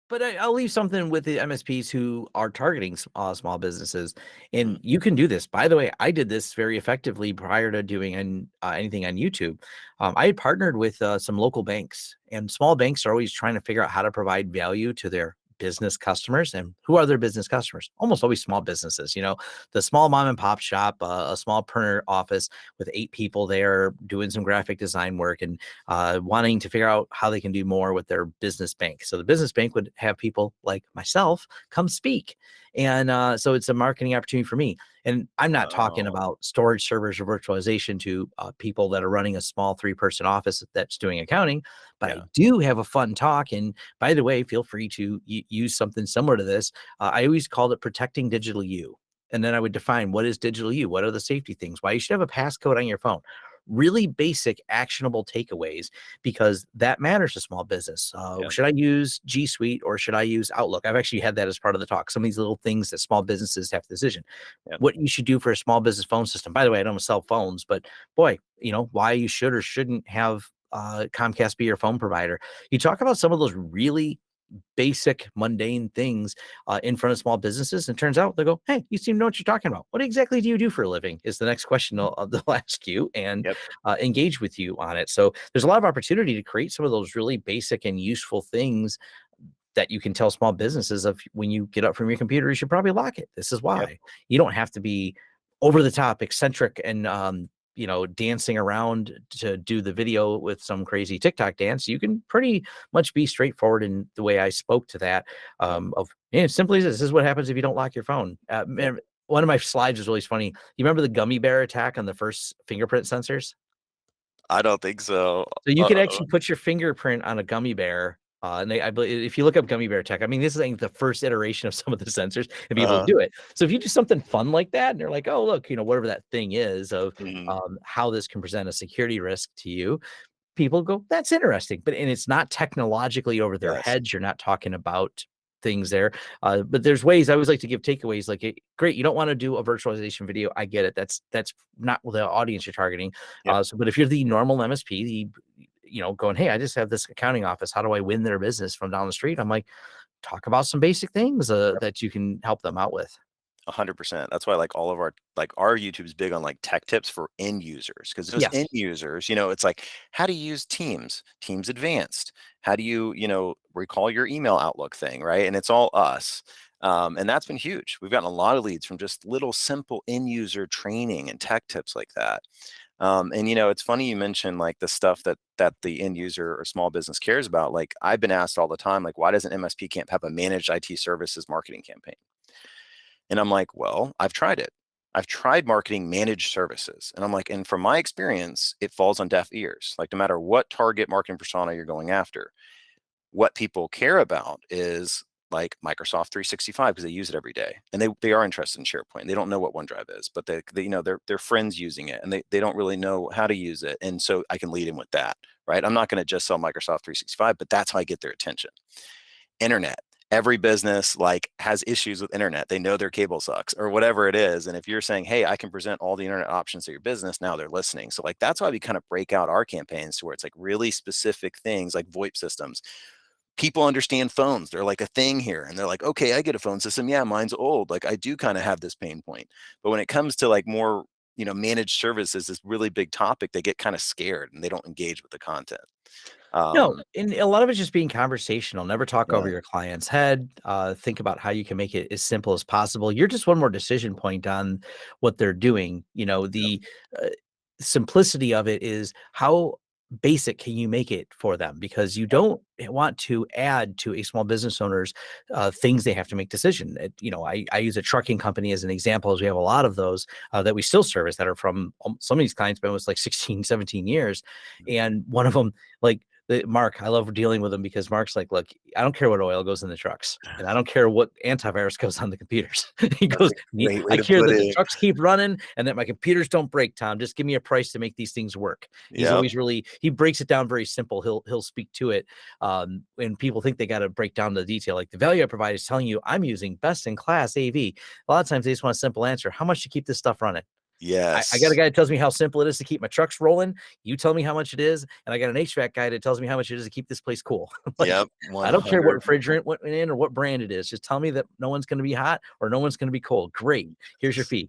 But I'll leave something with the MSPs who are targeting small businesses, and Mhm. you can do this. By the way, I did this very effectively prior to doing anything on YouTube. I had partnered with some local banks, and small banks are always trying to figure out how to provide value to their business customers. And who are their business customers? Almost always small businesses. The small mom and pop shop, a small printer office with 8 people there doing some graphic design work, and wanting to figure out how they can do more with their business bank. So the business bank would have people like myself come speak. And so it's a marketing opportunity for me. And I'm not talking Oh, about storage servers or virtualization to people that are running a small 3-person office that's doing accounting, but I yeah. do have a fun talk. And by the way, feel free to use something similar to this. I always called it protecting digital you. And then I would define what is digital you, what are the safety things, why you should have a passcode on your phone. Really basic, actionable takeaways, because that matters to small business. Yeah. Should I use G Suite or should I use Outlook? I've actually had that as part of the talk. Some of these little things that small businesses have to decision. Yeah. What you should do for a small business phone system. By the way, I don't sell phones, but boy, why you should or shouldn't have Comcast be your phone provider. You talk about some of those really basic, mundane things in front of small businesses. And turns out they go, hey, you seem to know what you're talking about. What exactly do you do for a living? Is the next question they'll ask you, and Yep. engage with you on it. So there's a lot of opportunity to create some of those really basic and useful things that you can tell small businesses of when you get up from your computer, you should probably lock it. This is Yep. why. You don't have to be over the top, eccentric, and dancing around to do the video with some crazy TikTok dance. You can pretty much be straightforward in the way I spoke to that. Yep. Simply this is what happens if you don't lock your phone. Yep. One of my slides was really funny. You remember the gummy bear attack on the first fingerprint sensors? I don't think so. So you could Uh-oh. actually put your fingerprint on a gummy bear, and I believe if you look up gummy bear tech, I mean, this is like the first iteration of some of the sensors and be able to Uh-huh. do it. So if you do something fun like that, and they're like, oh, look, whatever that thing is of Mhm. how this can present a security risk to you, people go, that's interesting. And it's not technologically over their Yes. heads. You're not talking about things there. But there's ways I always like to give takeaways like, great, you don't want to do a virtualization video. I get it. That's not the audience you're targeting. Yep. But if you're the normal MSP, going, hey, I just have this accounting office. How do I win their business from down the street? I'm like, talk about some basic things Yep. that you can help them out with. 100%. That's why like all of our YouTube's big on like tech tips for end users because those Yes. end users, it's like how to use Teams Advanced. How do you, recall your email Outlook thing, right? And it's all us. And that's been huge. We've gotten a lot of leads from just little simple end user training and tech tips like that. And it's funny you mentioned like the stuff that the end user or small business cares about. Like I've been asked all the time, like, why doesn't MSP Camp have a managed IT services marketing campaign? And I'm like, well, I've tried it. I've tried marketing managed services. And I'm like, and from my experience, it falls on deaf ears. Like no matter what target marketing persona you're going after, what people care about is like Microsoft 365 because they use it every day and they are interested in SharePoint. They don't know what OneDrive is, but they're friends using it and they don't really know how to use it. And so I can lead in with that, right? I'm not going to just sell Microsoft 365, but that's how I get their attention. Internet. Every business like has issues with internet. They know their cable sucks or whatever it is. And if you're saying, hey, I can present all the internet options to your business, now they're listening. So like that's why we kind of break out our campaigns to where it's like really specific things like VoIP systems. People understand phones. They're like a thing here. And they're like, okay, I get a phone system. Yeah, mine's old. Like I do kind of have this pain point. But when it comes to like more, managed services, this really big topic, they get kind of scared and they don't engage with the content. No, Um, and a lot of it's just being conversational. Never talk over yeah. your client's head. Think about how you can make it as simple as possible. You're just one more decision point on what they're doing. Yep. The uh, simplicity of it is how basic can you make it for them, because you Yep. don't want to add to a small business owner's things they have to make decision. I use a trucking company as an example, as we have a lot of those that we still service that are from some of these clients been with us like 16, 17 years. And one of them, like, Mark, I love dealing with him because Mark's like, look, I don't care what oil goes in the trucks, and I don't care what antivirus goes on the computers. He That's goes, a great way I to care put that the it. trucks keep running and that my computers don't break, Tom. Just give me a price to make these things work. He's Yep. always he breaks it down very simple. He'll speak to it. And people think they got to break down the detail. Like the value I provide is telling you I'm using best in class AV. A lot of times they just want a simple answer. How much to keep this stuff running? I got a Yes. guy that tells me how simple it is to keep my trucks rolling. You tell me how much it is, and I got an HVAC guy that tells me how much it is to keep this place cool. Like, Yep. I don't care what 100. refrigerant went in or what brand it is. Just tell me that no one's going to be hot or no one's going to be cold. Great. Here's your fee.